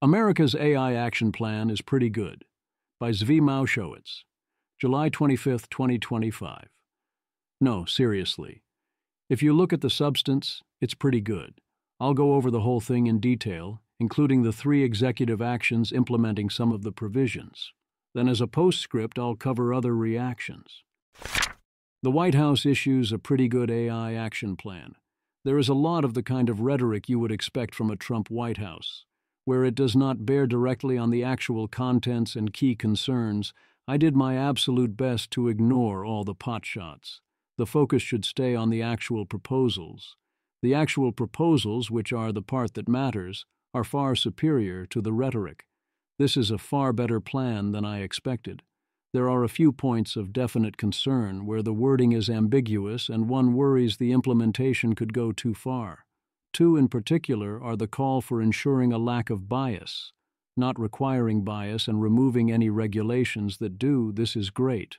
America's AI Action Plan is Pretty Good by Zvi Mowshowitz, July 25, 2025. No, seriously. If you look at the substance, it's pretty good. I'll go over the whole thing in detail, including the 3 executive actions implementing some of the provisions. Then as a postscript, I'll cover other reactions. The White House issues a pretty good AI action plan. There is a lot of the kind of rhetoric you would expect from a Trump White House. Where it does not bear directly on the actual contents and key concerns, I did my absolute best to ignore all the potshots. The focus should stay on the actual proposals. The actual proposals, which are the part that matters, are far superior to the rhetoric. This is a far better plan than I expected. There are a few points of definite concern where the wording is ambiguous and one worries the implementation could go too far. 2 in particular are the call for ensuring a lack of bias. Not requiring bias and removing any regulations that do, this is great.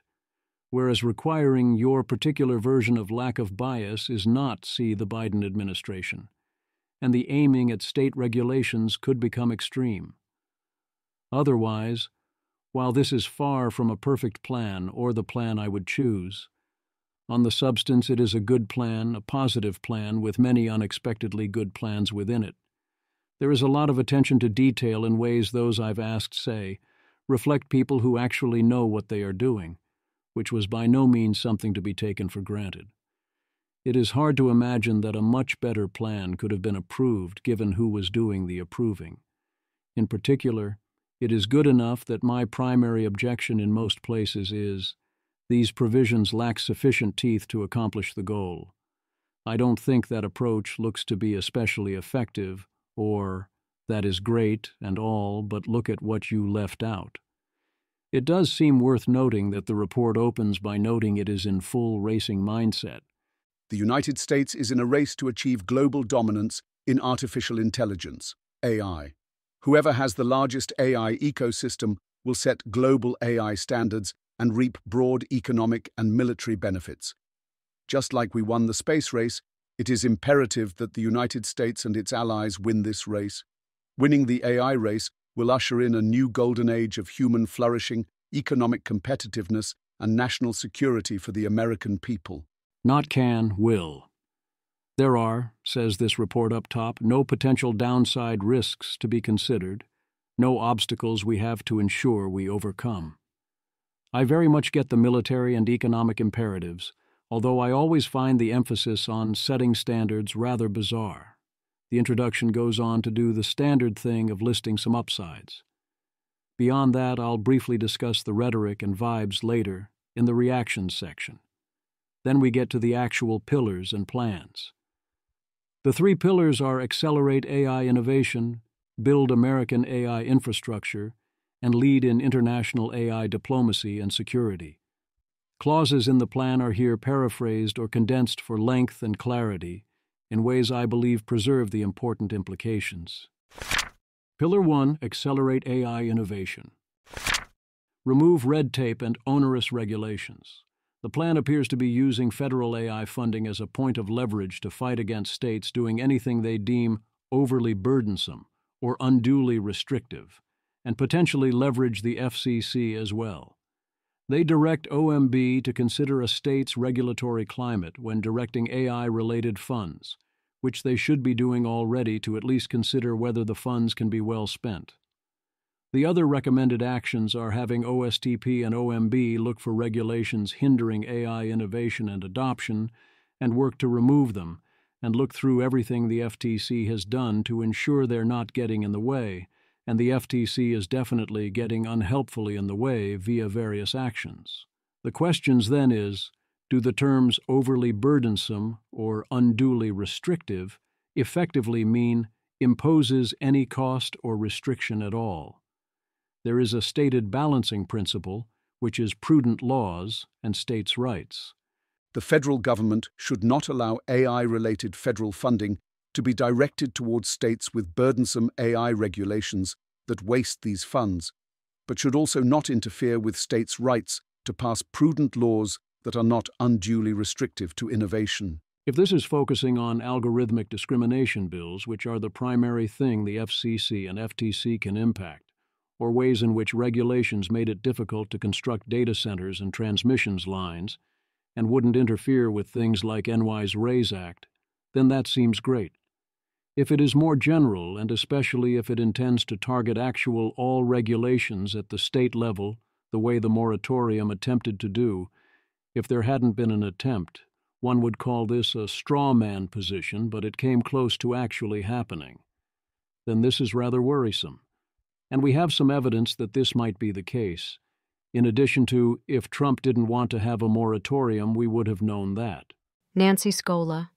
Whereas requiring your particular version of lack of bias is not see the Biden administration. And the aiming at state regulations could become extreme. Otherwise, while this is far from a perfect plan or the plan I would choose, on the substance it is a good plan, a positive plan with many unexpectedly good plans within it. There is a lot of attention to detail in ways those I've asked say reflect people who actually know what they are doing, which was by no means something to be taken for granted. It is hard to imagine that a much better plan could have been approved given who was doing the approving. In particular, it is good enough that my primary objection in most places is, these provisions lack sufficient teeth to accomplish the goal. I don't think that approach looks to be especially effective, or, that is great and all, but look at what you left out. It does seem worth noting that the report opens by noting it is in full racing mindset. The United States is in a race to achieve global dominance in artificial intelligence, AI. Whoever has the largest AI ecosystem will set global AI standards and reap broad economic and military benefits. Just like we won the space race, it is imperative that the United States and its allies win this race. Winning the AI race will usher in a new golden age of human flourishing, economic competitiveness, and national security for the American people. Not can, will. There are, says this report up top, no potential downside risks to be considered, no obstacles we have to ensure we overcome. I very much get the military and economic imperatives, although I always find the emphasis on setting standards rather bizarre. The introduction goes on to do the standard thing of listing some upsides. Beyond that, I'll briefly discuss the rhetoric and vibes later in the reactions section. Then we get to the actual pillars and plans. The 3 pillars are accelerate AI innovation, build American AI infrastructure, and lead in international AI diplomacy and security. Clauses in the plan are here paraphrased or condensed for length and clarity in ways I believe preserve the important implications. Pillar 1, accelerate AI innovation. Remove red tape and onerous regulations. The plan appears to be using federal AI funding as a point of leverage to fight against states doing anything they deem overly burdensome or unduly restrictive, and potentially leverage the FCC as well. They direct OMB to consider a state's regulatory climate when directing AI-related funds, which they should be doing already to at least consider whether the funds can be well spent. The other recommended actions are having OSTP and OMB look for regulations hindering AI innovation and adoption and work to remove them, and look through everything the FTC has done to ensure they're not getting in the way, and the FTC is definitely getting unhelpfully in the way via various actions. The questions then is, do the terms overly burdensome or unduly restrictive effectively mean imposes any cost or restriction at all? There is a stated balancing principle, which is prudent laws and states' rights. The federal government should not allow AI-related federal funding to be directed towards states with burdensome AI regulations that waste these funds, but should also not interfere with states' rights to pass prudent laws that are not unduly restrictive to innovation. If this is focusing on algorithmic discrimination bills, which are the primary thing the FCC and FTC can impact, or ways in which regulations made it difficult to construct data centers and transmissions lines, and wouldn't interfere with things like NY's RAISE Act, then that seems great. If it is more general, and especially if it intends to target actual all regulations at the state level, the way the moratorium attempted to do, if there hadn't been an attempt, one would call this a straw man position, but it came close to actually happening. Then this is rather worrisome. And we have some evidence that this might be the case. In addition to, if Trump didn't want to have a moratorium, we would have known that. Nancy Scola.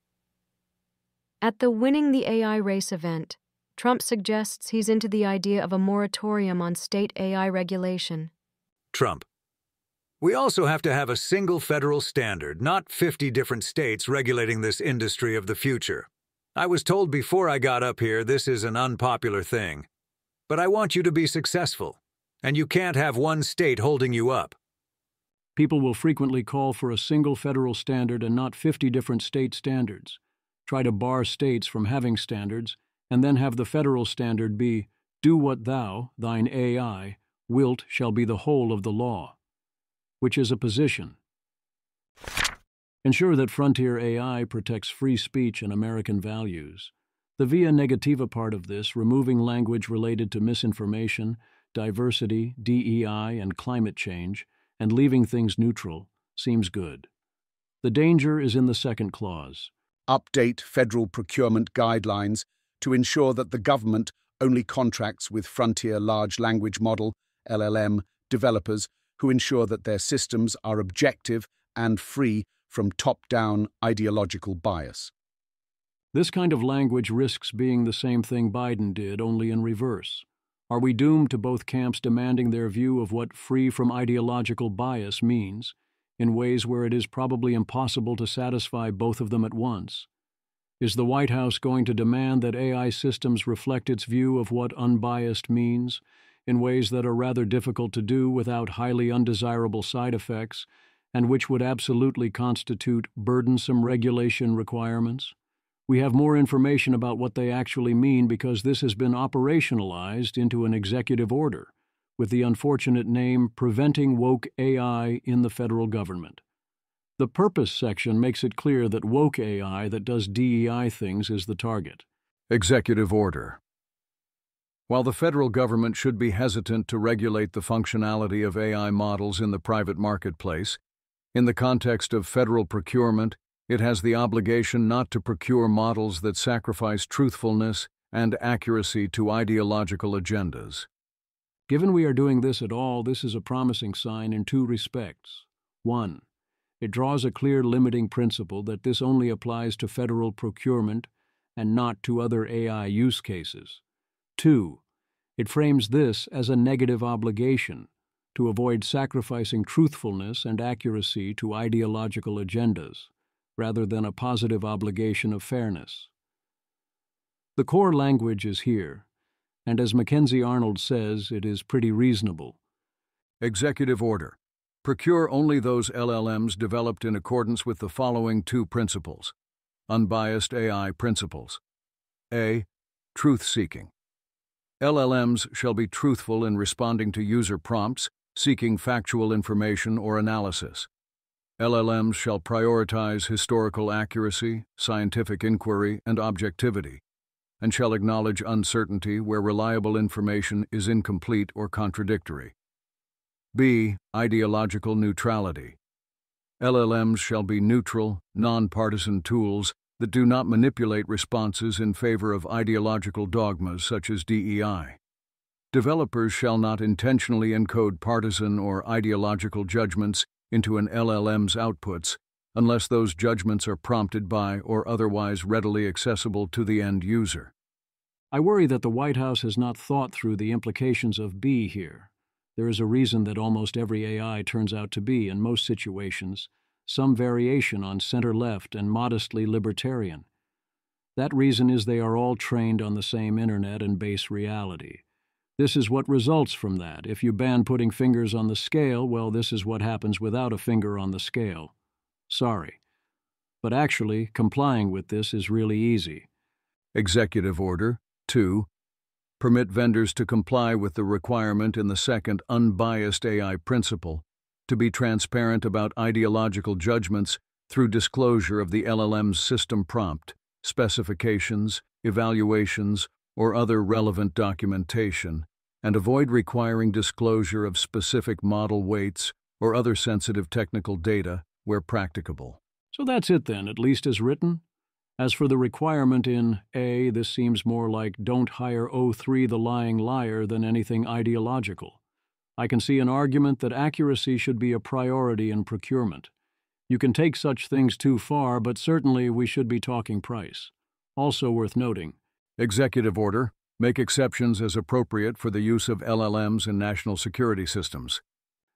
At the Winning the AI Race event, Trump suggests he's into the idea of a moratorium on state AI regulation. Trump. We also have to have a single federal standard, not 50 different states regulating this industry of the future. I was told before I got up here this is an unpopular thing. But I want you to be successful, and you can't have one state holding you up. People will frequently call for a single federal standard and not 50 different state standards, try to bar states from having standards, and then have the federal standard be, "Do what thou, thine AI, wilt shall be the whole of the law," which is a position. Ensure that frontier AI protects free speech and American values. The via negativa part of this, removing language related to misinformation, diversity, DEI, and climate change, and leaving things neutral, seems good. The danger is in the second clause. Update federal procurement guidelines to ensure that the government only contracts with frontier large language model, LLM, developers who ensure that their systems are objective and free from top-down ideological bias. This kind of language risks being the same thing Biden did, only in reverse. Are we doomed to both camps demanding their view of what free from ideological bias means, in ways where it is probably impossible to satisfy both of them at once? Is the White House going to demand that AI systems reflect its view of what unbiased means, in ways that are rather difficult to do without highly undesirable side effects, and which would absolutely constitute burdensome regulation requirements? We have more information about what they actually mean because this has been operationalized into an executive order, with the unfortunate name Preventing Woke AI in the Federal Government. The purpose section makes it clear that woke AI that does DEI things is the target. Executive Order. While the federal government should be hesitant to regulate the functionality of AI models in the private marketplace, in the context of federal procurement, it has the obligation not to procure models that sacrifice truthfulness and accuracy to ideological agendas. Given we are doing this at all, this is a promising sign in two respects. One, it draws a clear limiting principle that this only applies to federal procurement and not to other AI use cases. Two, it frames this as a negative obligation to avoid sacrificing truthfulness and accuracy to ideological agendas, rather than a positive obligation of fairness. The core language is here, and as Mackenzie Arnold says, it is pretty reasonable. Executive Order. Procure only those LLMs developed in accordance with the following two principles. Unbiased AI principles. A. Truth-seeking. LLMs shall be truthful in responding to user prompts, seeking factual information or analysis. LLMs shall prioritize historical accuracy, scientific inquiry, and objectivity, and shall acknowledge uncertainty where reliable information is incomplete or contradictory. B. Ideological neutrality. LLMs shall be neutral, nonpartisan tools that do not manipulate responses in favor of ideological dogmas such as DEI. Developers shall not intentionally encode partisan or ideological judgments into an LLM's outputs unless those judgments are prompted by or otherwise readily accessible to the end user. I worry that the White House has not thought through the implications of B here. There is a reason that almost every AI turns out to be, in most situations, some variation on center-left and modestly libertarian. That reason is they are all trained on the same internet and base reality. This is what results from that. If you ban putting fingers on the scale, well, this is what happens without a finger on the scale. Sorry. But actually, complying with this is really easy. Executive Order 2. Permit vendors to comply with the requirement in the second unbiased AI principle to be transparent about ideological judgments through disclosure of the LLM's system prompt, specifications, evaluations, or other relevant documentation, and avoid requiring disclosure of specific model weights or other sensitive technical data where practicable. So that's it then, at least as written. As for the requirement in A, this seems more like don't hire O3 the lying liar than anything ideological. I can see an argument that accuracy should be a priority in procurement. You can take such things too far, but certainly we should be talking price. Also worth noting. Executive Order. Make exceptions as appropriate for the use of LLMs in national security systems.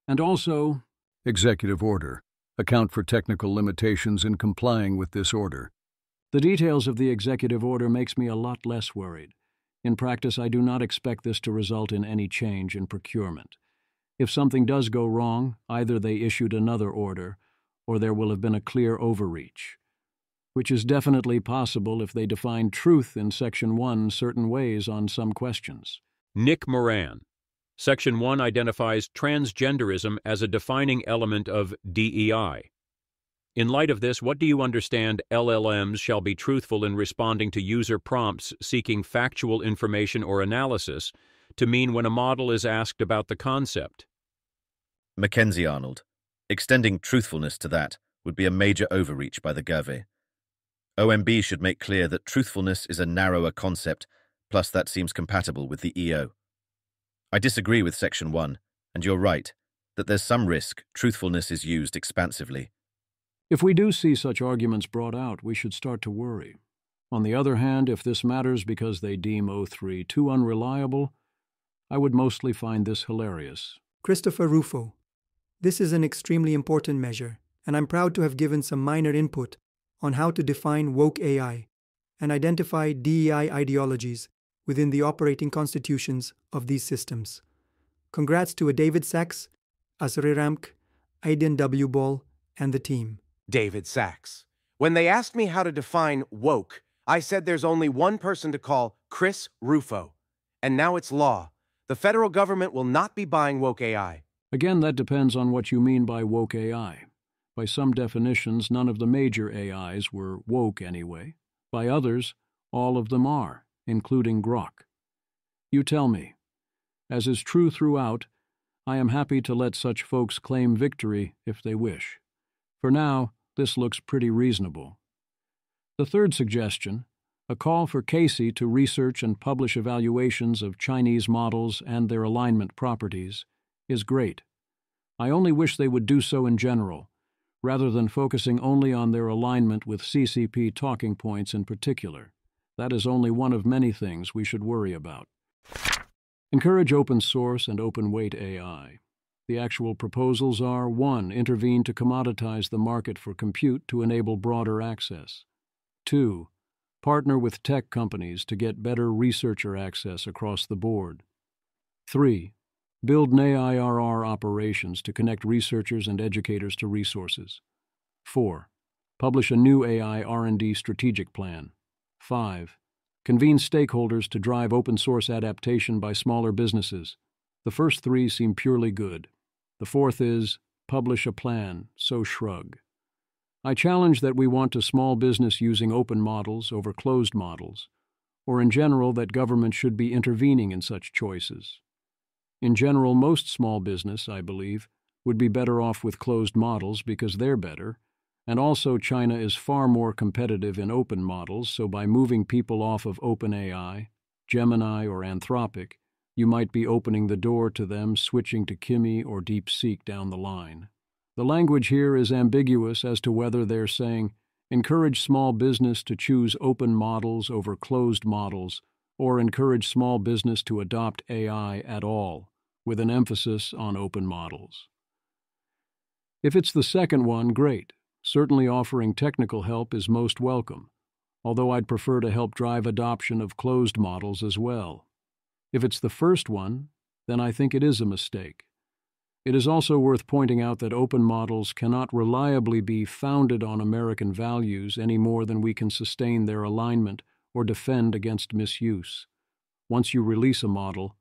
And also, Executive Order. Account for technical limitations in complying with this order. the details of the executive order makes me a lot less worried. In practice, I do not expect this to result in any change in procurement. If something does go wrong, either they issued another order, or there will have been a clear overreach, which is definitely possible if they define truth in Section 1 certain ways on some questions. Nick Moran. Section 1 identifies transgenderism as a defining element of DEI. In light of this, what do you understand LLMs shall be truthful in responding to user prompts seeking factual information or analysis to mean when a model is asked about the concept? Mackenzie Arnold. Extending truthfulness to that would be a major overreach by the GAVE. OMB should make clear that truthfulness is a narrower concept, plus that seems compatible with the EO. I disagree with Section 1, and you're right, that there's some risk truthfulness is used expansively. If we do see such arguments brought out, we should start to worry. On the other hand, if this matters because they deem O3 too unreliable, I would mostly find this hilarious. Christopher Rufo. This is an extremely important measure, and I'm proud to have given some minor input on how to define woke AI and identify DEI ideologies within the operating constitutions of these systems. Congrats to David Sachs, Asri Ramk, Aidan W. Ball, and the team. David Sachs. When they asked me how to define woke, I said there's only one person to call, Chris Rufo. And now it's law. The federal government will not be buying woke AI. Again, that depends on what you mean by woke AI. By some definitions, none of the major AIs were woke anyway. By others, all of them are, including Grok. You tell me. As is true throughout, I am happy to let such folks claim victory if they wish. For now, this looks pretty reasonable. The third suggestion, a call for Casey to research and publish evaluations of Chinese models and their alignment properties, is great. I only wish they would do so in general, rather than focusing only on their alignment with CCP talking points in particular. That is only one of many things we should worry about. Encourage open source and open weight AI. The actual proposals are 1. Intervene to commoditize the market for compute to enable broader access. 2. Partner with tech companies to get better researcher access across the board. 3. Build NAIRR operations to connect researchers and educators to resources. 4. Publish a new AI R&D strategic plan. 5. Convene stakeholders to drive open source adaptation by smaller businesses. The first 3 seem purely good. The fourth is, publish a plan, so shrug. I challenge that we want a small business using open models over closed models, or in general that government should be intervening in such choices. In general, most small business, I believe, would be better off with closed models because they're better, and also China is far more competitive in open models, so by moving people off of OpenAI, Gemini, or Anthropic, you might be opening the door to them switching to Kimi or DeepSeek down the line. The language here is ambiguous as to whether they're saying, encourage small business to choose open models over closed models, or encourage small business to adopt AI at all, with an emphasis on open models. If it's the second one, great. Certainly offering technical help is most welcome, although I'd prefer to help drive adoption of closed models as well. If it's the first one, then I think it is a mistake. It is also worth pointing out that open models cannot reliably be founded on American values any more than we can sustain their alignment or defend against misuse. Once you release a model,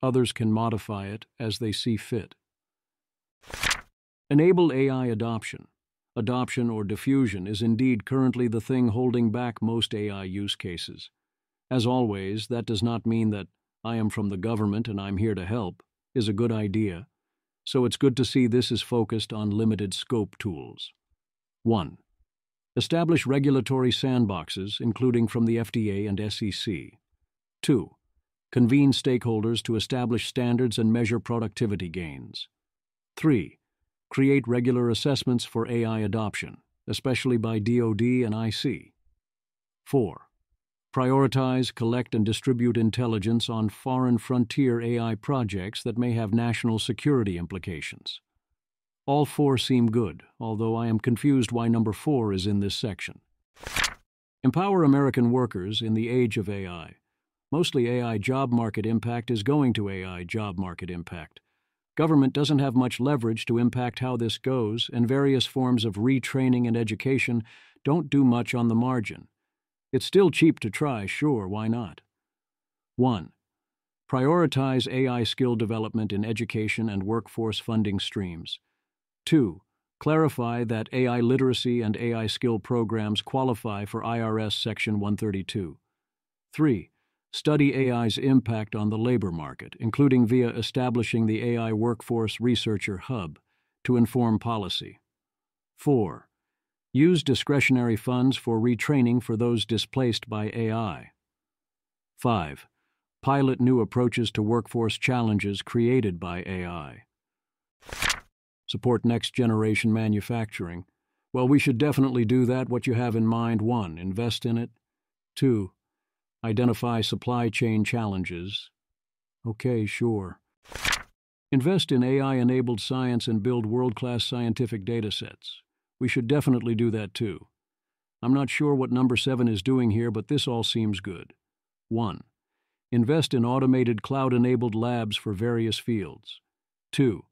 others can modify it as they see fit. Enable AI adoption. Adoption or diffusion is indeed currently the thing holding back most AI use cases. As always, that does not mean that "I am from the government and I'm here to help" is a good idea, so it's good to see this is focused on limited scope tools. 1. Establish regulatory sandboxes, including from the FDA and SEC. 2. Convene stakeholders to establish standards and measure productivity gains. 3. Create regular assessments for AI adoption, especially by DoD and IC. 4. Prioritize, collect, and distribute intelligence on foreign frontier AI projects that may have national security implications. All 4 seem good, although I am confused why number 4 is in this section. Empower American workers in the age of AI. Mostly AI job market impact is going to AI job market impact. Government doesn't have much leverage to impact how this goes, and various forms of retraining and education don't do much on the margin. It's still cheap to try, sure, why not? 1. Prioritize AI skill development in education and workforce funding streams. 2. Clarify that AI literacy and AI skill programs qualify for IRS Section 132. 3. Study AI's impact on the labor market, including via establishing the AI Workforce Researcher Hub to inform policy. 4. Use discretionary funds for retraining for those displaced by AI. 5. Pilot new approaches to workforce challenges created by AI. Support next-generation manufacturing. Well, we should definitely do that. What you have in mind: 1. Invest in it. 2. Identify supply chain challenges. Okay, sure. Invest in AI-enabled science and build world-class scientific data sets. We should definitely do that too. I'm not sure what number 7 is doing here, but this all seems good. 1. Invest in automated cloud-enabled labs for various fields. 2.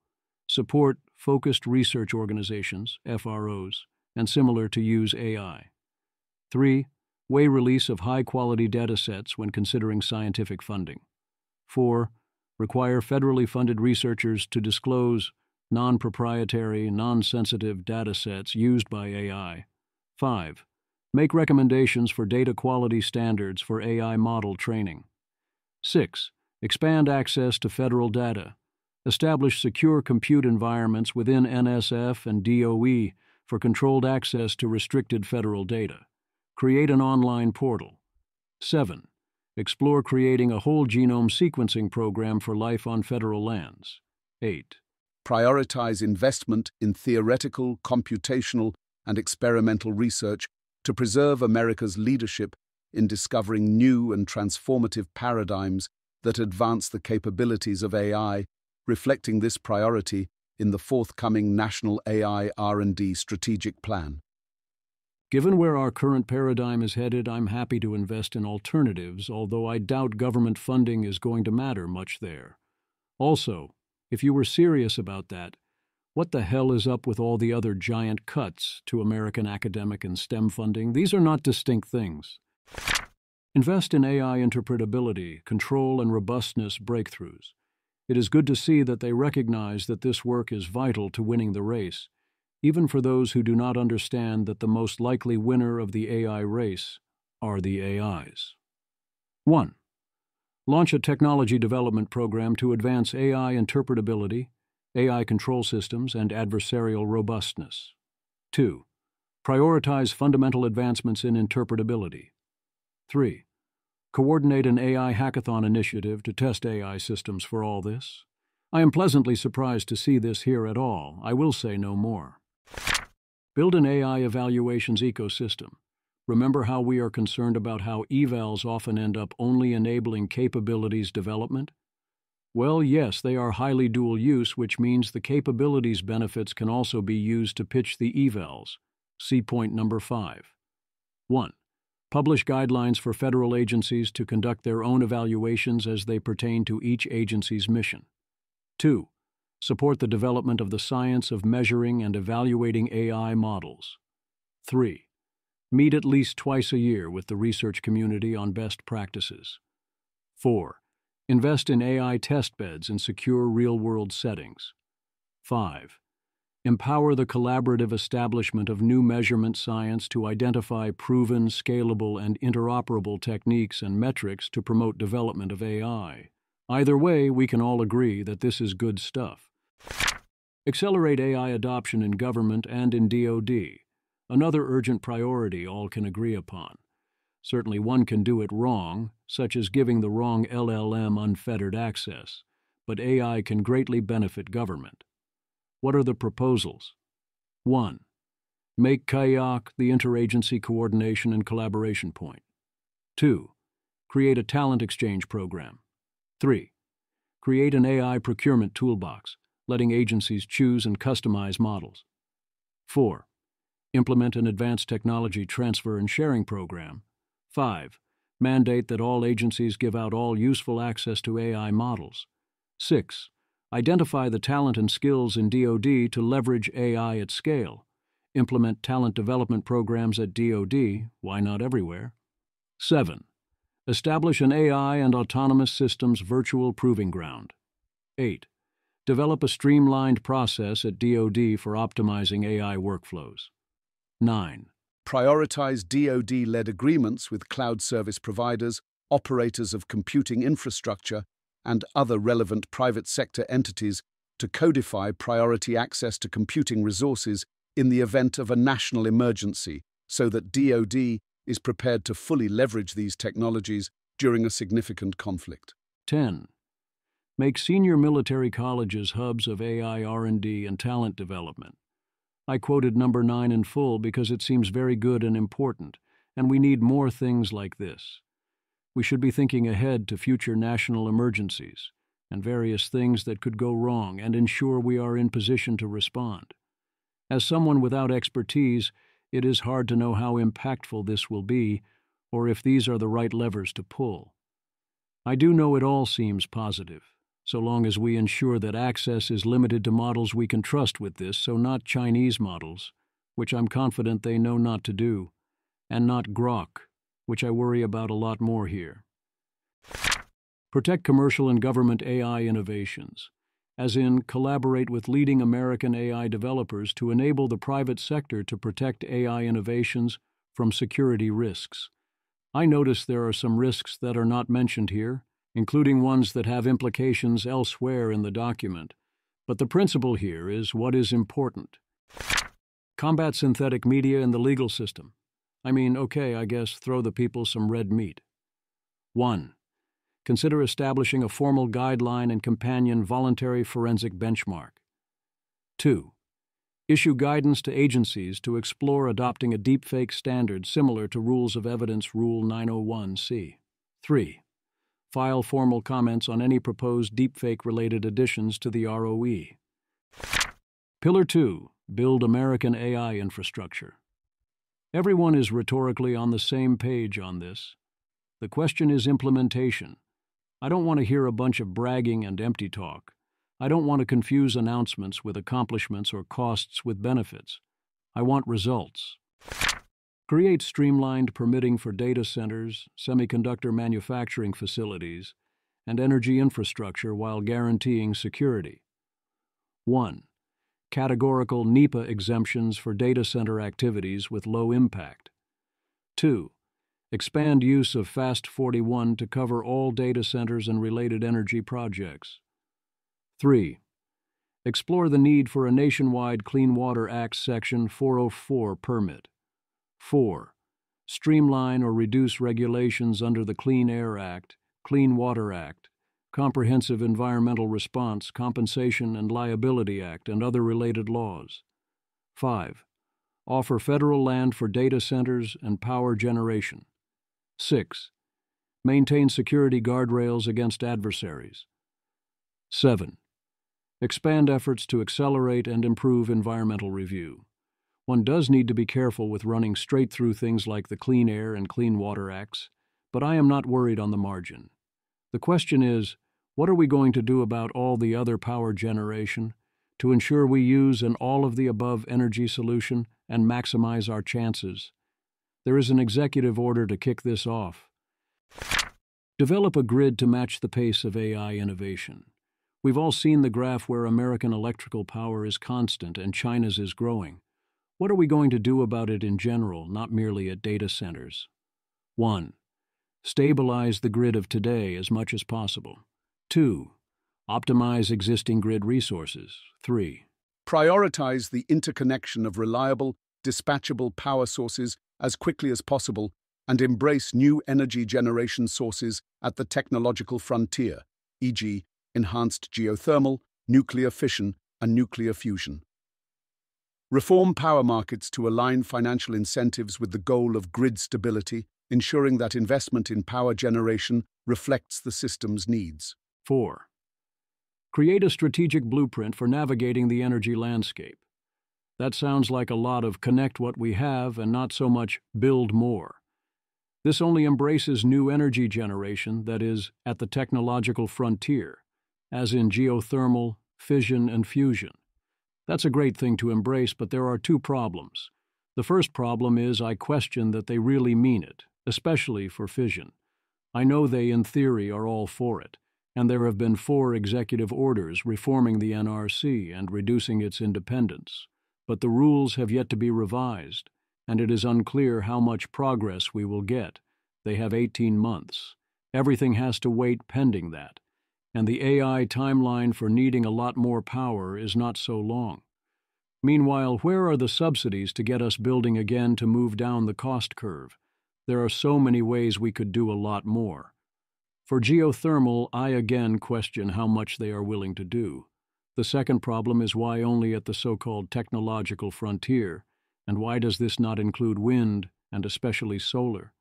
Support focused research organizations, FROs, and similar to use AI. 3. Weigh release of high-quality data sets when considering scientific funding. 4. Require federally funded researchers to disclose non-proprietary, non-sensitive data sets used by AI. 5. Make recommendations for data quality standards for AI model training. 6. Expand access to federal data. Establish secure compute environments within NSF and DOE for controlled access to restricted federal data. Create an online portal. 7. Explore creating a whole genome sequencing program for life on federal lands. 8. Prioritize investment in theoretical, computational, and experimental research to preserve America's leadership in discovering new and transformative paradigms that advance the capabilities of AI, reflecting this priority in the forthcoming National AI R&D Strategic Plan. Given where our current paradigm is headed, I'm happy to invest in alternatives, although I doubt government funding is going to matter much there. Also, if you were serious about that, what the hell is up with all the other giant cuts to American academic and STEM funding? These are not distinct things. Invest in AI interpretability, control, and robustness breakthroughs. It is good to see that they recognize that this work is vital to winning the race, even for those who do not understand that the most likely winner of the AI race are the AIs. 1. Launch a technology development program to advance AI interpretability, AI control systems, and adversarial robustness. 2. Prioritize fundamental advancements in interpretability. 3. Coordinate an AI hackathon initiative to test AI systems for all this. I am pleasantly surprised to see this here at all. I will say no more. Build an AI evaluations ecosystem. Remember how we are concerned about how evals often end up only enabling capabilities development? Well, yes, they are highly dual use, which means the capabilities benefits can also be used to pitch the evals. See point number 5. 1. Publish guidelines for federal agencies to conduct their own evaluations as they pertain to each agency's mission. 2. Support the development of the science of measuring and evaluating AI models. 3. Meet at least twice a year with the research community on best practices. 4. Invest in AI test beds in secure real-world settings. 5. Empower the collaborative establishment of new measurement science to identify proven, scalable, and interoperable techniques and metrics to promote development of AI. Either way, we can all agree that this is good stuff. Accelerate AI adoption in government and in DoD. Another urgent priority all can agree upon. Certainly one can do it wrong, such as giving the wrong LLM unfettered access, but AI can greatly benefit government. What are the proposals? 1. Make CAIOC the interagency coordination and collaboration point. 2. Create a talent exchange program. 3. Create an AI procurement toolbox, letting agencies choose and customize models. 4. Implement an advanced technology transfer and sharing program. 5. Mandate that all agencies give out all useful access to AI models. 6. Identify the talent and skills in DoD to leverage AI at scale. Implement talent development programs at DoD, why not everywhere? 7. Establish an AI and autonomous systems virtual proving ground. 8. Develop a streamlined process at DoD for optimizing AI workflows. 9. Prioritize DoD-led agreements with cloud service providers, operators of computing infrastructure, and other relevant private sector entities to codify priority access to computing resources in the event of a national emergency so that DoD is prepared to fully leverage these technologies during a significant conflict. 10. Make senior military colleges hubs of AI R&D and talent development. I quoted number 9 in full because it seems very good and important, and we need more things like this. We should be thinking ahead to future national emergencies and various things that could go wrong and ensure we are in position to respond. As someone without expertise, it is hard to know how impactful this will be or if these are the right levers to pull. I do know it all seems positive, so long as we ensure that access is limited to models we can trust with this, so not Chinese models, which I'm confident they know not to do, and not Grok, which I worry about a lot more here. Protect commercial and government AI innovations, as in collaborate with leading American AI developers to enable the private sector to protect AI innovations from security risks. I notice there are some risks that are not mentioned here, including ones that have implications elsewhere in the document, but the principle here is what is important. Combat synthetic media in the legal system. I guess throw the people some red meat. 1. Consider establishing a formal guideline and companion voluntary forensic benchmark. 2. Issue guidance to agencies to explore adopting a deepfake standard similar to Rules of Evidence Rule 901C. 3. File formal comments on any proposed deepfake-related additions to the ROE. Pillar 2. Build American AI infrastructure. Everyone is rhetorically on the same page on this. The question is implementation. I don't want to hear a bunch of bragging and empty talk. I don't want to confuse announcements with accomplishments or costs with benefits. I want results. Create streamlined permitting for data centers, semiconductor manufacturing facilities, and energy infrastructure while guaranteeing security. 1. Categorical NEPA exemptions for data center activities with low impact. 2. Expand use of FAST-41 to cover all data centers and related energy projects. 3. Explore the need for a nationwide Clean Water Act Section 404 permit. 4. Streamline or reduce regulations under the Clean Air Act, Clean Water Act, Comprehensive Environmental Response, Compensation and Liability Act, and other related laws. 5. Offer federal land for data centers and power generation. 6. Maintain security guardrails against adversaries. 7. Expand efforts to accelerate and improve environmental review. One does need to be careful with running straight through things like the Clean Air and Clean Water Acts, but I am not worried on the margin. The question is, What are we going to do about all the other power generation to ensure we use an all-of-the-above energy solution and maximize our chances? There is an executive order to kick this off. Develop a grid to match the pace of AI innovation. We've all seen the graph where American electrical power is constant and China's is growing. What are we going to do about it in general, not merely at data centers? 1. Stabilize the grid of today as much as possible. 2. Optimize existing grid resources. 3. Prioritize the interconnection of reliable, dispatchable power sources as quickly as possible and embrace new energy generation sources at the technological frontier, e.g., enhanced geothermal, nuclear fission, and nuclear fusion. Reform power markets to align financial incentives with the goal of grid stability, ensuring that investment in power generation reflects the system's needs. 4. Create a strategic blueprint for navigating the energy landscape. That sounds like a lot of connect what we have and not so much build more. This only embraces new energy generation that is at the technological frontier, as in geothermal, fission, and fusion. That's a great thing to embrace, but there are 2 problems. The first problem is I question that they really mean it, especially for fission. I know they, in theory, are all for it, and there have been 4 executive orders reforming the NRC and reducing its independence. But the rules have yet to be revised, and it is unclear how much progress we will get. They have 18 months. Everything has to wait pending that, and the AI timeline for needing a lot more power is not so long. Meanwhile, where are the subsidies to get us building again to move down the cost curve? There are so many ways we could do a lot more. For geothermal, I again question how much they are willing to do. The second problem is why only at the so-called technological frontier, and why does this not include wind, and especially solar?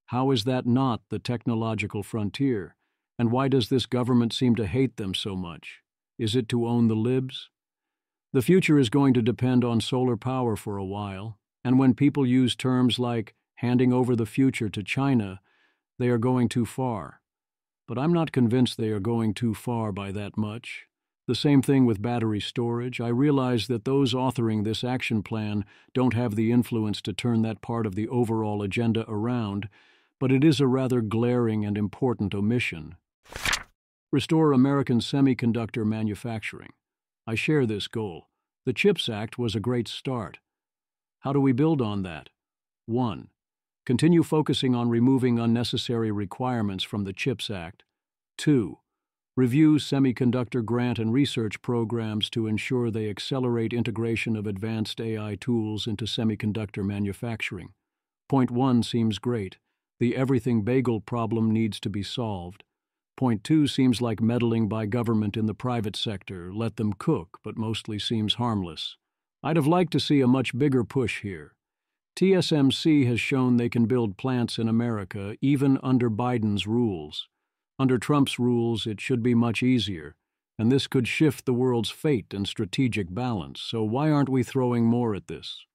How is that not the technological frontier, and why does this government seem to hate them so much? Is it to own the libs? The future is going to depend on solar power for a while, and when people use terms like handing over the future to China, they are going too far. But I'm not convinced they are going too far by that much. The same thing with battery storage. I realize that those authoring this action plan don't have the influence to turn that part of the overall agenda around, but it is a rather glaring and important omission. Restore American semiconductor manufacturing. I share this goal. The CHIPS Act was a great start. How do we build on that? 1. Continue focusing on removing unnecessary requirements from the CHIPS Act. 2. Review semiconductor grant and research programs to ensure they accelerate integration of advanced AI tools into semiconductor manufacturing. Point 1 seems great. The everything bagel problem needs to be solved. Point 2 seems like meddling by government in the private sector. Let them cook, but mostly seems harmless. I'd have liked to see a much bigger push here. TSMC has shown they can build plants in America even under Biden's rules. Under Trump's rules, it should be much easier, and this could shift the world's fate and strategic balance, so why aren't we throwing more at this?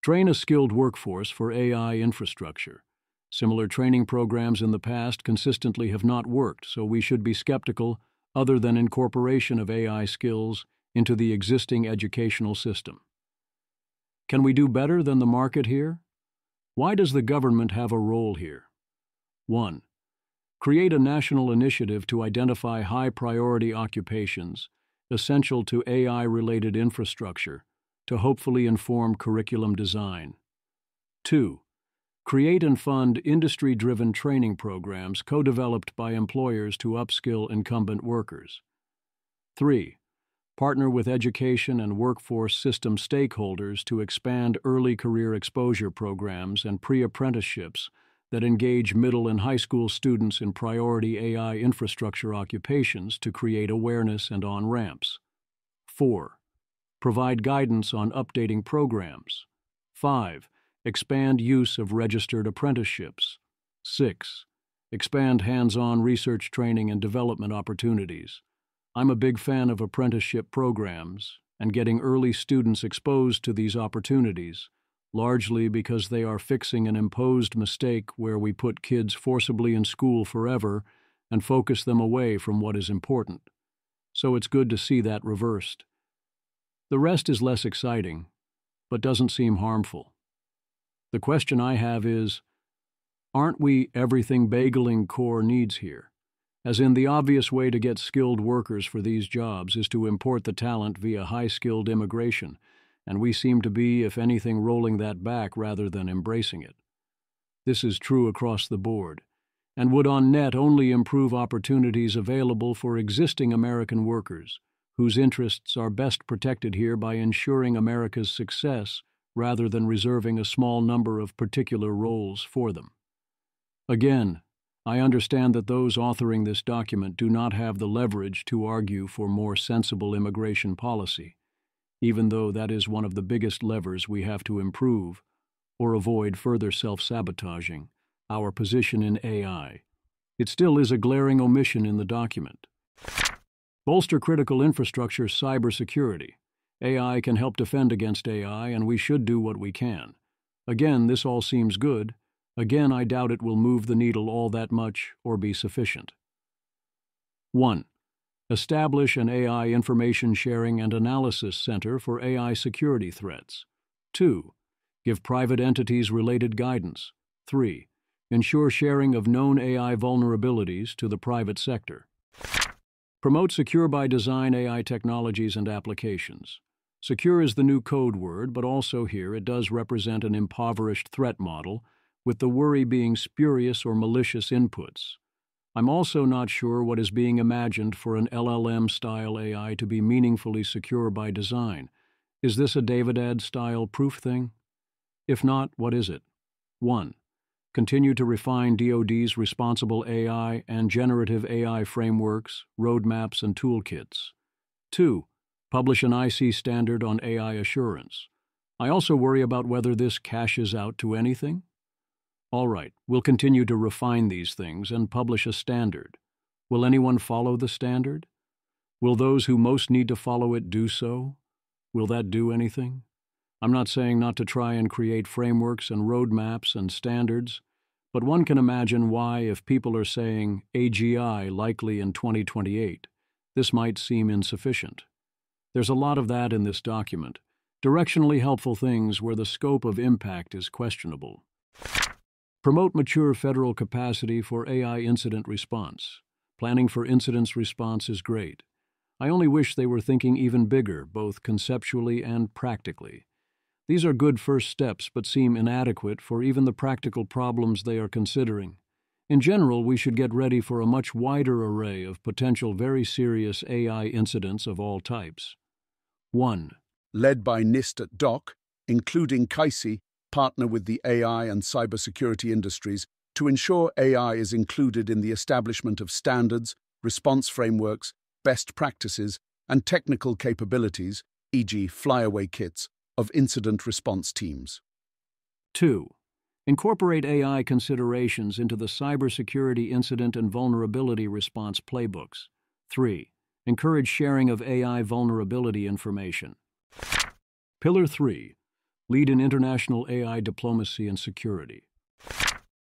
Train a skilled workforce for AI infrastructure. Similar training programs in the past consistently have not worked, so we should be skeptical other than incorporation of AI skills into the existing educational system. Can we do better than the market here? Why does the government have a role here? 1. Create a national initiative to identify high-priority occupations essential to AI-related infrastructure to hopefully inform curriculum design. 2. Create and fund industry-driven training programs co-developed by employers to upskill incumbent workers. 3. Partner with education and workforce system stakeholders to expand early career exposure programs and pre-apprenticeships that engage middle and high school students in priority AI infrastructure occupations to create awareness and on-ramps. 4. Provide guidance on updating programs. 5. Expand use of registered apprenticeships. 6. Expand hands-on research training and development opportunities. I'm a big fan of apprenticeship programs and getting early students exposed to these opportunities, largely because they are fixing an imposed mistake where we put kids forcibly in school forever and focus them away from what is important. So it's good to see that reversed. The rest is less exciting, but doesn't seem harmful. The question I have is, aren't we everything bageling core needs here? As in, the obvious way to get skilled workers for these jobs is to import the talent via high-skilled immigration, and we seem to be, if anything, rolling that back rather than embracing it. This is true across the board, and would on net only improve opportunities available for existing American workers, whose interests are best protected here by ensuring America's success rather than reserving a small number of particular roles for them. Again, I understand that those authoring this document do not have the leverage to argue for more sensible immigration policy, even though that is one of the biggest levers we have to improve or avoid further self-sabotaging our position in AI. It still is a glaring omission in the document. Bolster critical infrastructure cybersecurity. AI can help defend against AI, and we should do what we can. Again, this all seems good. Again, I doubt it will move the needle all that much or be sufficient. 1. Establish an AI Information Sharing and Analysis Center for AI security threats. 2. Give private entities related guidance. 3. Ensure sharing of known AI vulnerabilities to the private sector. Promote secure by design AI technologies and applications. Secure is the new code word, but also here it does represent an impoverished threat model, with the worry being spurious or malicious inputs. I'm also not sure what is being imagined for an LLM-style AI to be meaningfully secure by design. Is this a Davidad-style proof thing? If not, what is it? 1. Continue to refine DoD's responsible AI and generative AI frameworks, roadmaps, and toolkits. 2. Publish an IC standard on AI assurance. I also worry about whether this cashes out to anything. All right, we'll continue to refine these things and publish a standard. Will anyone follow the standard? Will those who most need to follow it do so? Will that do anything? I'm not saying not to try and create frameworks and roadmaps and standards, but one can imagine why, if people are saying AGI likely in 2028, this might seem insufficient. There's a lot of that in this document, directionally helpful things where the scope of impact is questionable. Promote mature federal capacity for AI incident response. Planning for incidents response is great. I only wish they were thinking even bigger, both conceptually and practically. These are good first steps, but seem inadequate for even the practical problems they are considering. In general, we should get ready for a much wider array of potential very serious AI incidents of all types. 1. Led by NIST at DOC, including CAICI, partner with the AI and cybersecurity industries to ensure AI is included in the establishment of standards, response frameworks, best practices, and technical capabilities, e.g. flyaway kits, of incident response teams. 2. Incorporate AI considerations into the cybersecurity incident and vulnerability response playbooks. 3. Encourage sharing of AI vulnerability information. Pillar 3. Lead in international AI diplomacy and security.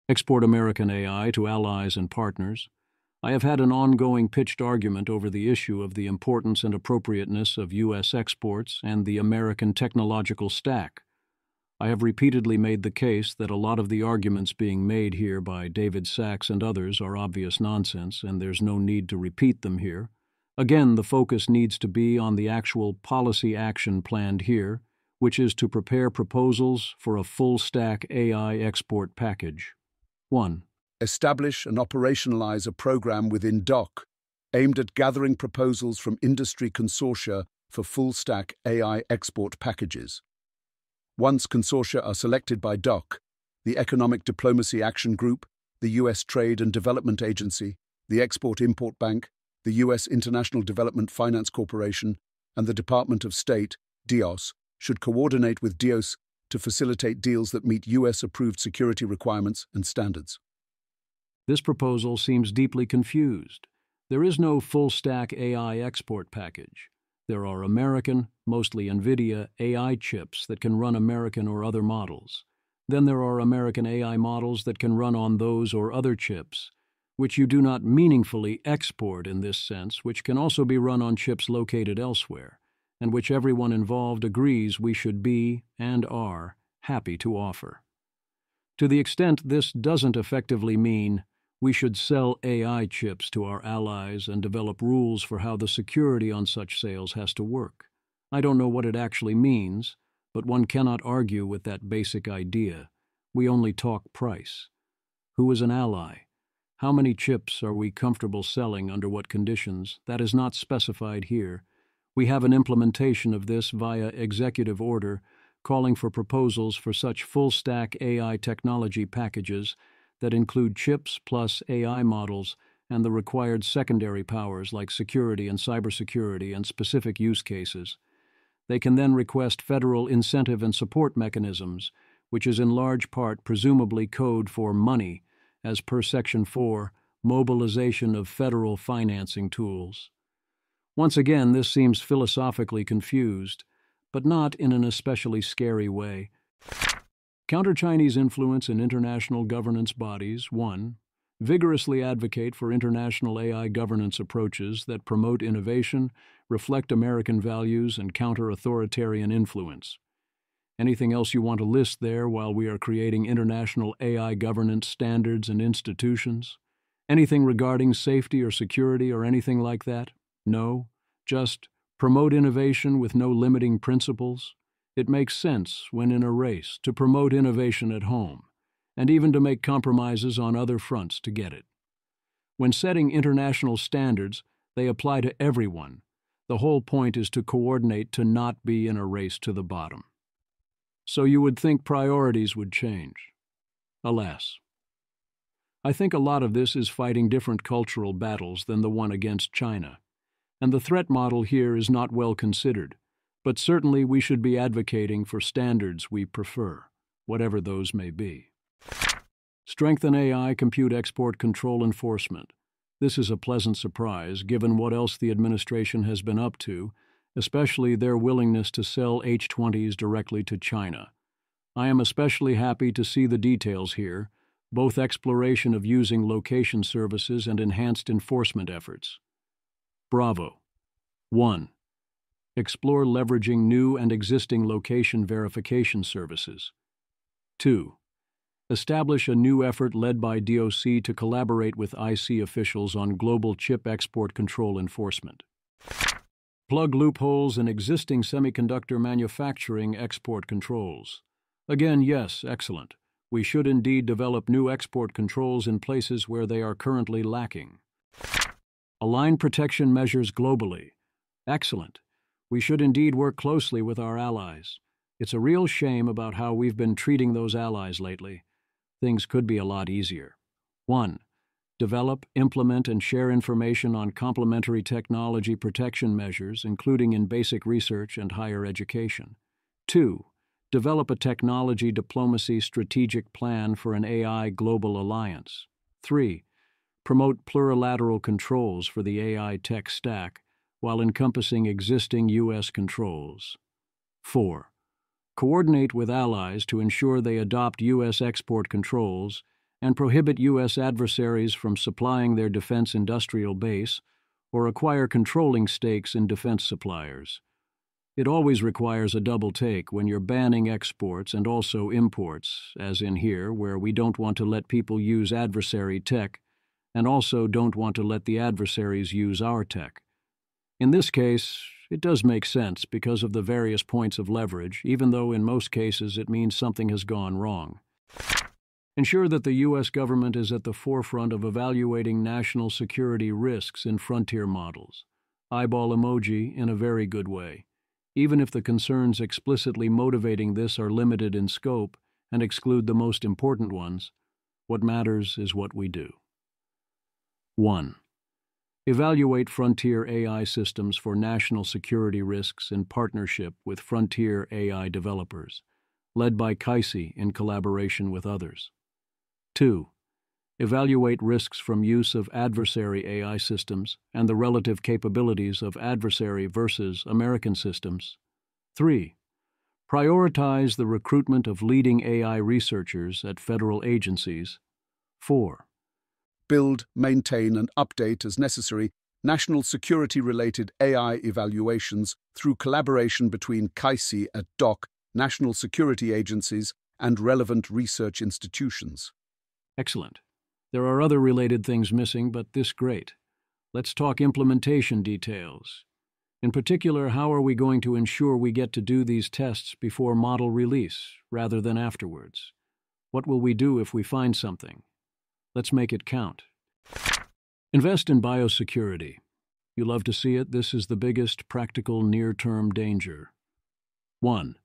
Export American AI to allies and partners. I have had an ongoing pitched argument over the issue of the importance and appropriateness of U.S. exports and the American technological stack. I have repeatedly made the case that a lot of the arguments being made here by David Sacks and others are obvious nonsense, and there's no need to repeat them here. Again, the focus needs to be on the actual policy action planned here, which is to prepare proposals for a full-stack AI export package. 1. Establish and operationalize a program within DOC aimed at gathering proposals from industry consortia for full-stack AI export packages. Once consortia are selected by DOC, the Economic Diplomacy Action Group, the U.S. Trade and Development Agency, the Export-Import Bank, the U.S. International Development Finance Corporation, and the Department of State, DIOS, should coordinate with DIOS to facilitate deals that meet U.S.-approved security requirements and standards. This proposal seems deeply confused. There is no full-stack AI export package. There are American, mostly NVIDIA, AI chips that can run American or other models. Then there are American AI models that can run on those or other chips. which you do not meaningfully export in this sense, which can also be run on chips located elsewhere, and which everyone involved agrees we should be, and are, happy to offer. To the extent this doesn't effectively mean we should sell AI chips to our allies and develop rules for how the security on such sales has to work. I don't know what it actually means, but one cannot argue with that basic idea. We only talk price. Who is an ally? How many chips are we comfortable selling under what conditions? That is not specified here. We have an implementation of this via executive order calling for proposals for such full-stack AI technology packages that include chips plus AI models and the required secondary powers like security and cybersecurity and specific use cases. They can then request federal incentive and support mechanisms, which is in large part presumably code for money, as per Section 4, mobilization of federal financing tools. Once again, this seems philosophically confused, but not in an especially scary way. Counter Chinese influence in international governance bodies. 1. Vigorously advocate for international AI governance approaches that promote innovation, reflect American values, and counter authoritarian influence. Anything else you want to list there while we are creating international AI governance standards and institutions? Anything regarding safety or security or anything like that? No? Just promote innovation with no limiting principles? It makes sense, when in a race, to promote innovation at home, and even to make compromises on other fronts to get it. When setting international standards, they apply to everyone. The whole point is to coordinate to not be in a race to the bottom. So you would think priorities would change. Alas. I think a lot of this is fighting different cultural battles than the one against China, and the threat model here is not well considered, but certainly we should be advocating for standards we prefer, whatever those may be. Strengthen AI compute export control enforcement. This is a pleasant surprise given what else the administration has been up to, especially their willingness to sell H-20s directly to China. I am especially happy to see the details here, both exploration of using location services and enhanced enforcement efforts. Bravo. 1. Explore leveraging new and existing location verification services. 2. Establish a new effort led by DOC to collaborate with IC officials on global chip export control enforcement. Plug loopholes in existing semiconductor manufacturing export controls. Again, yes, excellent. We should indeed develop new export controls in places where they are currently lacking. Align protection measures globally. Excellent. We should indeed work closely with our allies. It's a real shame about how we've been treating those allies lately. Things could be a lot easier. 1. Develop, implement, and share information on complementary technology protection measures, including in basic research and higher education. 2. Develop a technology diplomacy strategic plan for an AI global alliance. 3. Promote plurilateral controls for the AI tech stack while encompassing existing U.S. controls. 4. Coordinate with allies to ensure they adopt U.S. export controls and prohibit U.S. adversaries from supplying their defense industrial base or acquire controlling stakes in defense suppliers. It always requires a double take when you're banning exports and also imports, as in here, where we don't want to let people use adversary tech and also don't want to let the adversaries use our tech. In this case, it does make sense because of the various points of leverage, even though in most cases it means something has gone wrong. Ensure that the U.S. government is at the forefront of evaluating national security risks in frontier models. Eyeball emoji in a very good way. Even if the concerns explicitly motivating this are limited in scope and exclude the most important ones, what matters is what we do. 1. Evaluate frontier AI systems for national security risks in partnership with frontier AI developers, led by CAISI in collaboration with others. 2. Evaluate risks from use of adversary AI systems and the relative capabilities of adversary versus American systems. 3. Prioritize the recruitment of leading AI researchers at federal agencies. 4. build, maintain, and update as necessary national security-related AI evaluations through collaboration between CAICI and DOC, national security agencies, and relevant research institutions. Excellent. There are other related things missing, but this great. Let's talk implementation details. In particular, how are we going to ensure we get to do these tests before model release, rather than afterwards? What will we do if we find something? Let's make it count. Invest in biosecurity. You love to see it. This is the biggest practical near-term danger. 1.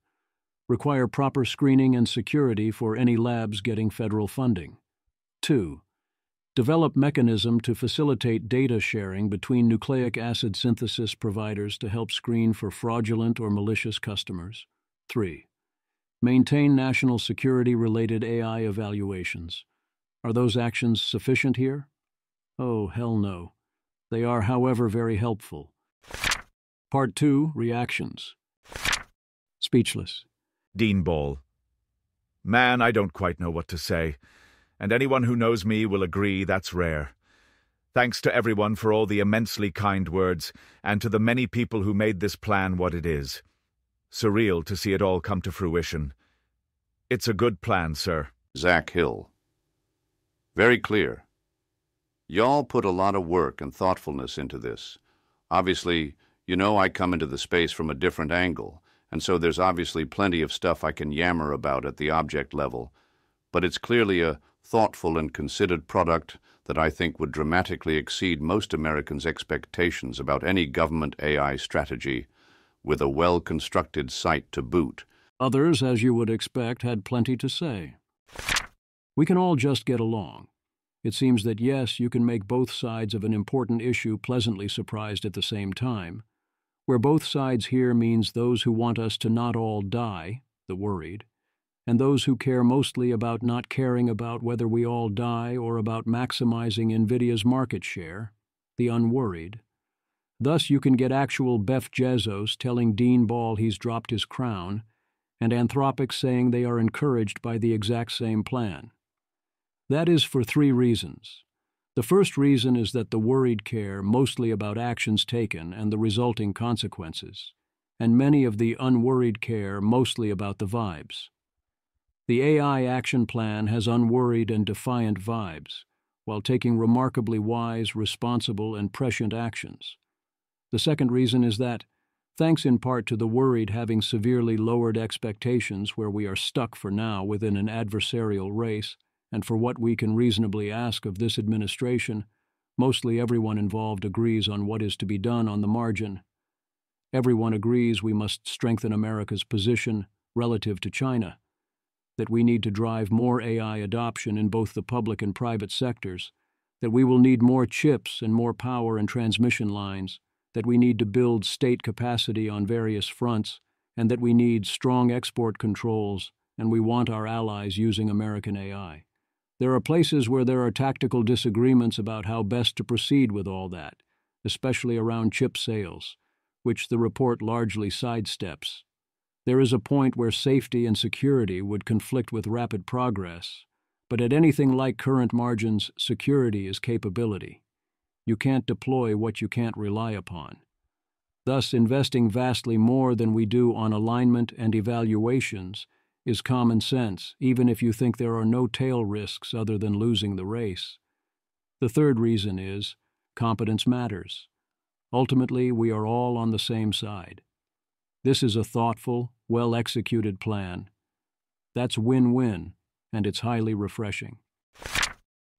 Require proper screening and security for any labs getting federal funding. 2. Develop mechanism to facilitate data sharing between nucleic acid synthesis providers to help screen for fraudulent or malicious customers. 3. Maintain national security-related AI evaluations. Are those actions sufficient here? Oh, hell no. They are, however, very helpful. Part 2, Reactions. Speechless. Dean Ball. Man, I don't quite know what to say, and anyone who knows me will agree that's rare. Thanks to everyone for all the immensely kind words, and to the many people who made this plan what it is. Surreal to see it all come to fruition. It's a good plan, sir. Zach Hill. Very clear. Y'all put a lot of work and thoughtfulness into this. Obviously, you know I come into the space from a different angle, and so there's obviously plenty of stuff I can yammer about at the object level, but it's clearly a thoughtful and considered product that I think would dramatically exceed most Americans' expectations about any government AI strategy, with a well-constructed site to boot. Others, as you would expect, had plenty to say. We can all just get along. It seems that yes, you can make both sides of an important issue pleasantly surprised at the same time. Where both sides here means those who want us to not all die, the worried, and those who care mostly about not caring about whether we all die or about maximizing NVIDIA's market share, the unworried. Thus you can get actual Jeff Bezos telling Dean Ball he's dropped his crown, and Anthropic saying they are encouraged by the exact same plan. That is for 3 reasons. The first reason is that the worried care mostly about actions taken and the resulting consequences, and many of the unworried care mostly about the vibes. The AI action plan has unworried and defiant vibes, while taking remarkably wise, responsible, and prescient actions. The second reason is that, thanks in part to the worried having severely lowered expectations where we are stuck for now within an adversarial race, and for what we can reasonably ask of this administration, mostly everyone involved agrees on what is to be done on the margin. Everyone agrees we must strengthen America's position relative to China, that we need to drive more AI adoption in both the public and private sectors, that we will need more chips and more power and transmission lines, that we need to build state capacity on various fronts, and that we need strong export controls, and we want our allies using American AI. There are places where there are tactical disagreements about how best to proceed with all that, especially around chip sales, which the report largely sidesteps. There is a point where safety and security would conflict with rapid progress, but at anything like current margins, security is capability. You can't deploy what you can't rely upon. Thus, investing vastly more than we do on alignment and evaluations is common sense, even if you think there are no tail risks other than losing the race. The third reason is, competence matters. Ultimately, we are all on the same side. This is a thoughtful, well-executed plan. That's win-win, and it's highly refreshing.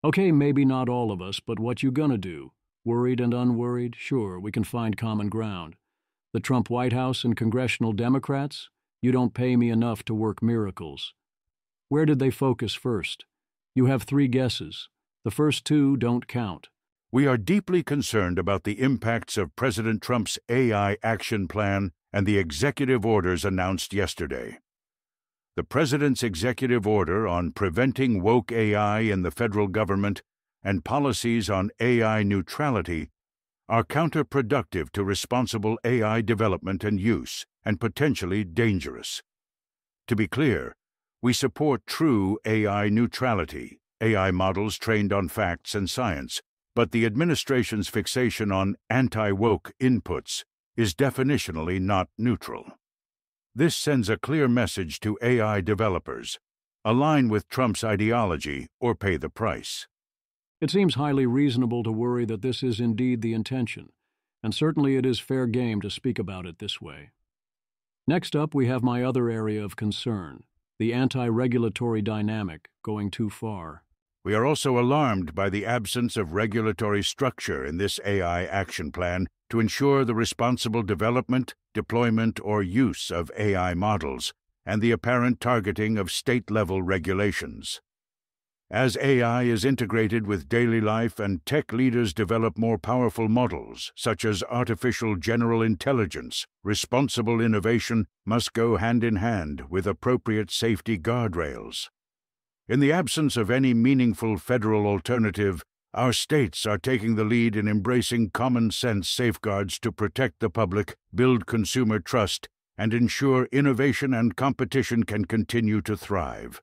Okay, maybe not all of us, but what you gonna do? Worried and unworried? Sure, we can find common ground. The Trump White House and congressional Democrats? You don't pay me enough to work miracles. Where did they focus first? You have 3 guesses. The first 2 don't count. We are deeply concerned about the impacts of President Trump's AI action plan and the executive orders announced yesterday. The President's executive order on preventing woke AI in the federal government and policies on AI neutrality are counterproductive to responsible AI development and use, and potentially dangerous. To be clear, we support true AI neutrality, AI models trained on facts and science, but the administration's fixation on anti-woke inputs is definitionally not neutral. This sends a clear message to AI developers: align with Trump's ideology or pay the price. It seems highly reasonable to worry that this is indeed the intention, and certainly it is fair game to speak about it this way. Next up, we have my other area of concern, the anti-regulatory dynamic going too far. We are also alarmed by the absence of regulatory structure in this AI action plan to ensure the responsible development, deployment, or use of AI models, and the apparent targeting of state-level regulations. As AI is integrated with daily life and tech leaders develop more powerful models, such as artificial general intelligence, responsible innovation must go hand in hand with appropriate safety guardrails. In the absence of any meaningful federal alternative, our states are taking the lead in embracing common-sense safeguards to protect the public, build consumer trust, and ensure innovation and competition can continue to thrive.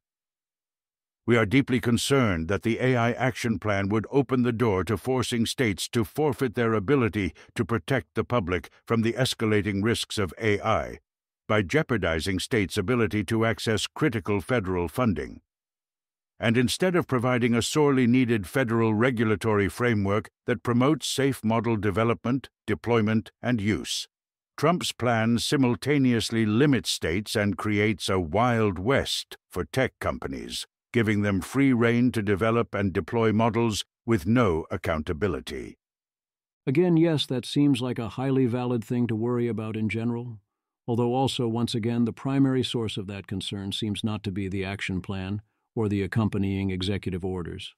We are deeply concerned that the AI Action Plan would open the door to forcing states to forfeit their ability to protect the public from the escalating risks of AI by jeopardizing states' ability to access critical federal funding. And instead of providing a sorely needed federal regulatory framework that promotes safe model development, deployment, and use, Trump's plan simultaneously limits states and creates a Wild West for tech companies, giving them free rein to develop and deploy models with no accountability. Again, yes, that seems like a highly valid thing to worry about in general, although also, once again, the primary source of that concern seems not to be the action plan or the accompanying executive orders.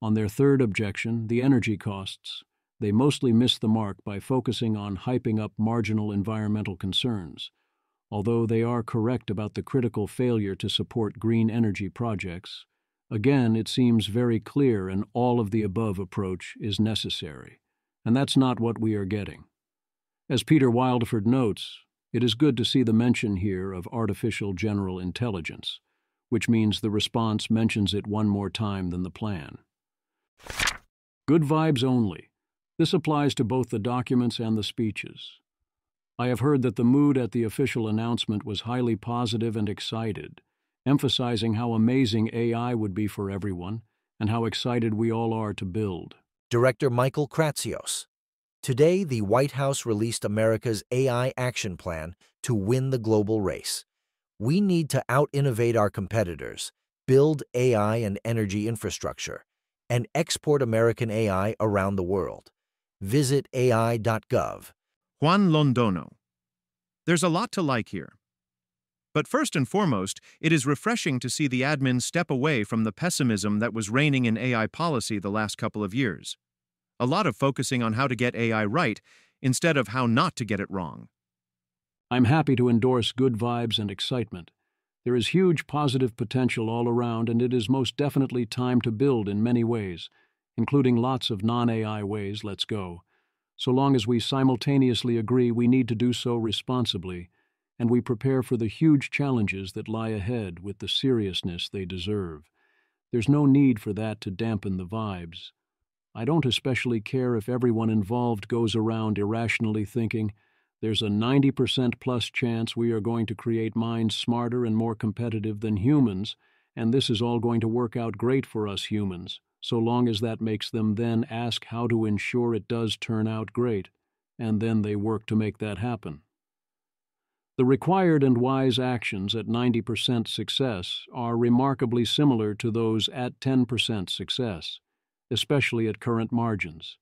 On their third objection, the energy costs, they mostly miss the mark by focusing on hyping up marginal environmental concerns. Although they are correct about the critical failure to support green energy projects, again, it seems very clear an all-of-the-above approach is necessary, and that's not what we are getting. As Peter Wildeford notes, it is good to see the mention here of artificial general intelligence, which means the response mentions it one more time than the plan. Good vibes only. This applies to both the documents and the speeches. I have heard that the mood at the official announcement was highly positive and excited, emphasizing how amazing AI would be for everyone and how excited we all are to build. Director Michael Kratsios. Today, the White House released America's AI Action Plan to win the global race. We need to out-innovate our competitors, build AI and energy infrastructure, and export American AI around the world. Visit AI.gov. Juan Londono. There's a lot to like here. But first and foremost, it is refreshing to see the admin step away from the pessimism that was reigning in AI policy the last couple of years. A lot of focusing on how to get AI right instead of how not to get it wrong. I'm happy to endorse good vibes and excitement. There is huge positive potential all around, and it is most definitely time to build in many ways, including lots of non-AI ways. Let's go. So long as we simultaneously agree we need to do so responsibly, and we prepare for the huge challenges that lie ahead with the seriousness they deserve. There's no need for that to dampen the vibes. I don't especially care if everyone involved goes around irrationally thinking, there's a 90% plus chance we are going to create minds smarter and more competitive than humans, and this is all going to work out great for us humans, so long as that makes them then ask how to ensure it does turn out great, and then they work to make that happen. The required and wise actions at 90% success are remarkably similar to those at 10% success, especially at current margins.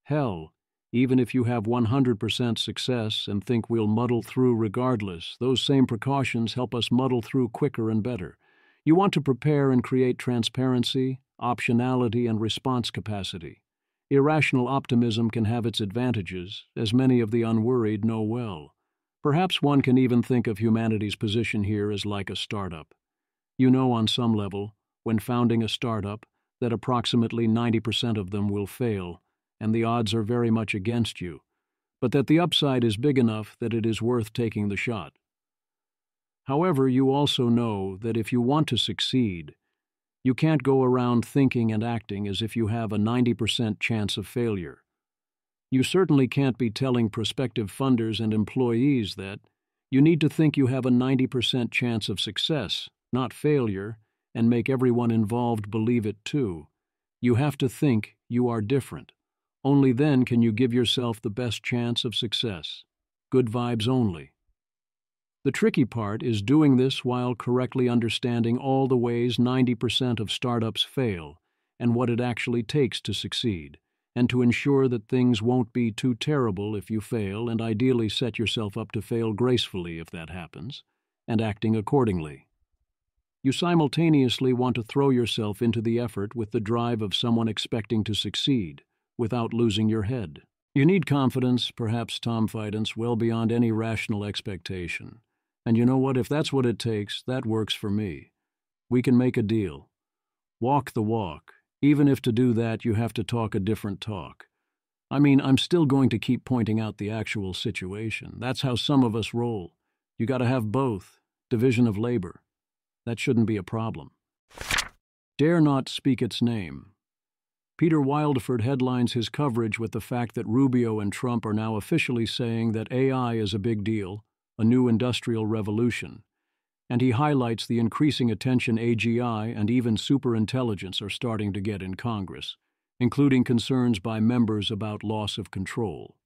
Hell, even if you have 100% success and think we'll muddle through regardless, those same precautions help us muddle through quicker and better. You want to prepare and create transparency, optionality, and response capacity. Irrational optimism can have its advantages, as many of the unworried know well. Perhaps one can even think of humanity's position here as like a startup. You know on some level, when founding a startup, that approximately 90% of them will fail, and the odds are very much against you, but that the upside is big enough that it is worth taking the shot. However, you also know that if you want to succeed, You can't go around thinking and acting as if you have a 90% chance of failure. You certainly can't be telling prospective funders and employees that. You need to think you have a 90% chance of success, not failure, and make everyone involved believe it too. You have to think you are different. Only then can you give yourself the best chance of success. Good vibes only. The tricky part is doing this while correctly understanding all the ways 90% of startups fail and what it actually takes to succeed, and to ensure that things won't be too terrible if you fail, and ideally set yourself up to fail gracefully if that happens, and acting accordingly. You simultaneously want to throw yourself into the effort with the drive of someone expecting to succeed, without losing your head. You need confidence, perhaps tomfidence, well beyond any rational expectation. And you know what? If that's what it takes, that works for me. We can make a deal. Walk the walk, even if to do that you have to talk a different talk. I mean, I'm still going to keep pointing out the actual situation. That's how some of us roll. You got to have both. Division of labor. That shouldn't be a problem. Dare not speak its name. Peter Wildeford headlines his coverage with the fact that Rubio and Trump are now officially saying that AI is a big deal, a new industrial revolution, and he highlights the increasing attention AGI and even superintelligence are starting to get in Congress, including concerns by members about loss of control.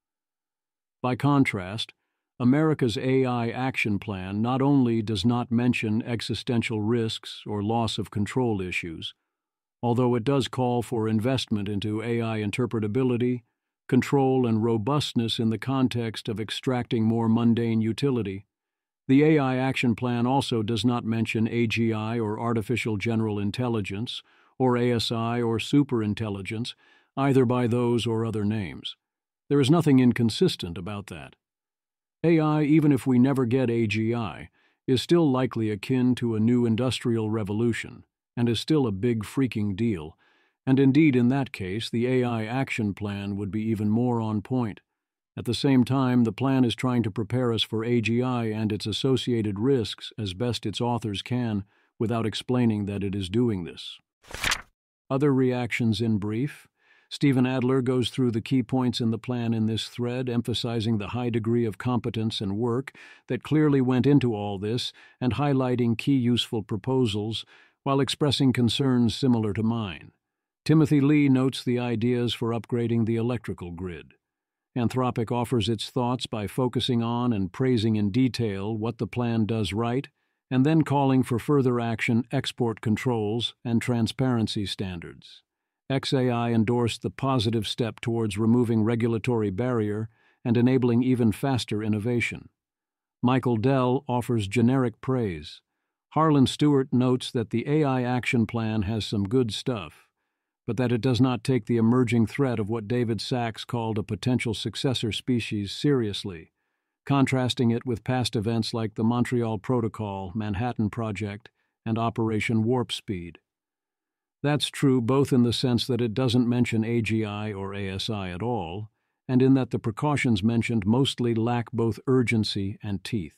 By contrast, America's AI action plan not only does not mention existential risks or loss of control issues, although it does call for investment into AI interpretability, control, and robustness in the context of extracting more mundane utility, the AI action plan also does not mention AGI or artificial general intelligence, or ASI or superintelligence, either by those or other names. There is nothing inconsistent about that. AI, even if we never get AGI, is still likely akin to a new industrial revolution, and is still a big freaking deal, and indeed in that case the AI action plan would be even more on point. At the same time, the plan is trying to prepare us for AGI and its associated risks as best its authors can, without explaining that it is doing this. Other reactions in brief. Stephen Adler goes through the key points in the plan in this thread, emphasizing the high degree of competence and work that clearly went into all this and highlighting key useful proposals, while expressing concerns similar to mine. Timothy Lee notes the ideas for upgrading the electrical grid. Anthropic offers its thoughts by focusing on and praising in detail what the plan does right, and then calling for further action, export controls, and transparency standards. XAI endorsed the positive step towards removing regulatory barrier and enabling even faster innovation. Michael Dell offers generic praise. Harlan Stewart notes that the AI action plan has some good stuff, but that it does not take the emerging threat of what David Sachs called a potential successor species seriously, contrasting it with past events like the Montreal Protocol, Manhattan Project, and Operation Warp Speed. That's true both in the sense that it doesn't mention AGI or ASI at all, and in that the precautions mentioned mostly lack both urgency and teeth.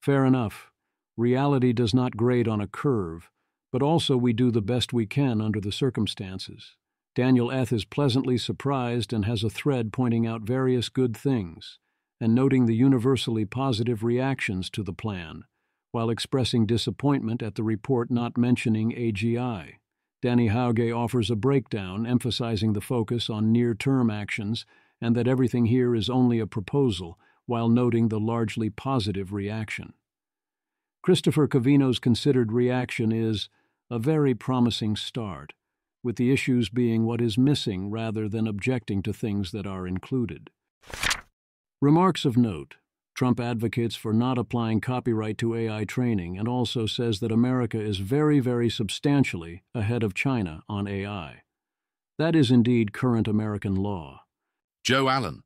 Fair enough. Reality does not grade on a curve, but also we do the best we can under the circumstances. Daniel Eth is pleasantly surprised and has a thread pointing out various good things, and noting the universally positive reactions to the plan, while expressing disappointment at the report not mentioning AGI. Danny Hauge offers a breakdown emphasizing the focus on near-term actions and that everything here is only a proposal, while noting the largely positive reaction. Christopher Covino's considered reaction is a very promising start, with the issues being what is missing rather than objecting to things that are included. Remarks of note. Trump advocates for not applying copyright to AI training and also says that America is very, very substantially ahead of China on AI. That is indeed current American law. Joe Allen.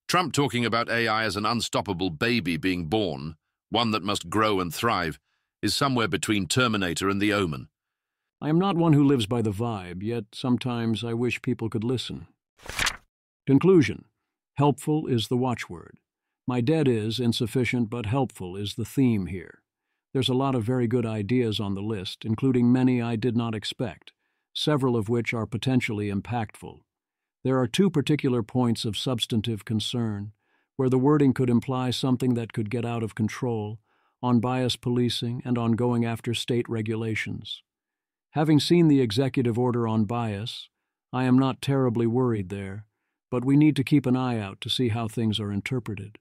Trump talking about AI as an unstoppable baby being born, one that must grow and thrive, is somewhere between Terminator and The Omen. I am not one who lives by the vibe, yet sometimes I wish people could listen. Conclusion. Helpful is the watchword. My debt is insufficient but helpful is the theme here. There's a lot of very good ideas on the list, including many I did not expect, several of which are potentially impactful. There are two particular points of substantive concern, where the wording could imply something that could get out of control, on bias policing and on going after state regulations. Having seen the executive order on bias, I am not terribly worried there, but we need to keep an eye out to see how things are interpreted.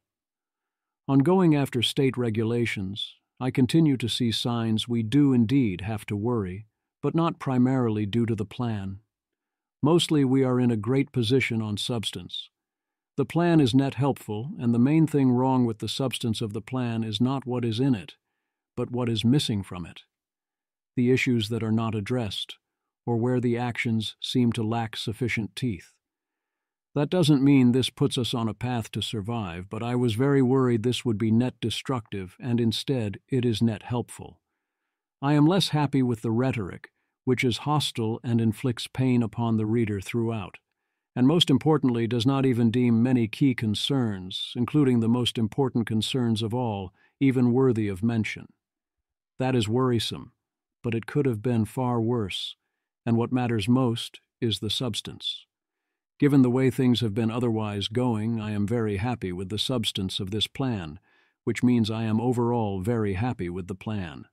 On going after state regulations, I continue to see signs we do indeed have to worry, but not primarily due to the plan. Mostly we are in a great position on substance. The plan is net helpful, and the main thing wrong with the substance of the plan is not what is in it, but what is missing from it. The issues that are not addressed, or where the actions seem to lack sufficient teeth. That doesn't mean this puts us on a path to survive, but I was very worried this would be net destructive, and instead it is net helpful. I am less happy with the rhetoric, which is hostile and inflicts pain upon the reader throughout, and most importantly does not even deem many key concerns, including the most important concerns of all, even worthy of mention. That is worrisome, but it could have been far worse, and what matters most is the substance. Given the way things have been otherwise going, I am very happy with the substance of this plan, which means I am overall very happy with the plan.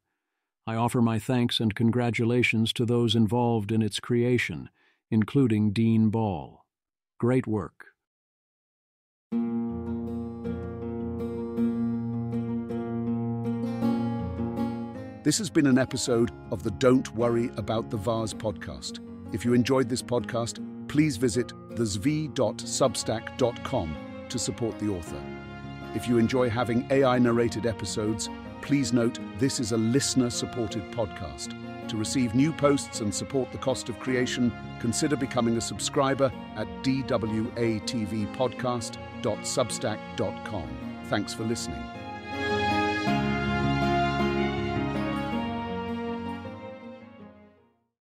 I offer my thanks and congratulations to those involved in its creation, including Dean Ball. Great work. This has been an episode of the Don't Worry About the Vase podcast. If you enjoyed this podcast, please visit thezv.substack.com to support the author. If you enjoy having AI-narrated episodes, please note this is a listener-supported podcast. To receive new posts and support the cost of creation, consider becoming a subscriber at dwatvpodcast.substack.com. Thanks for listening.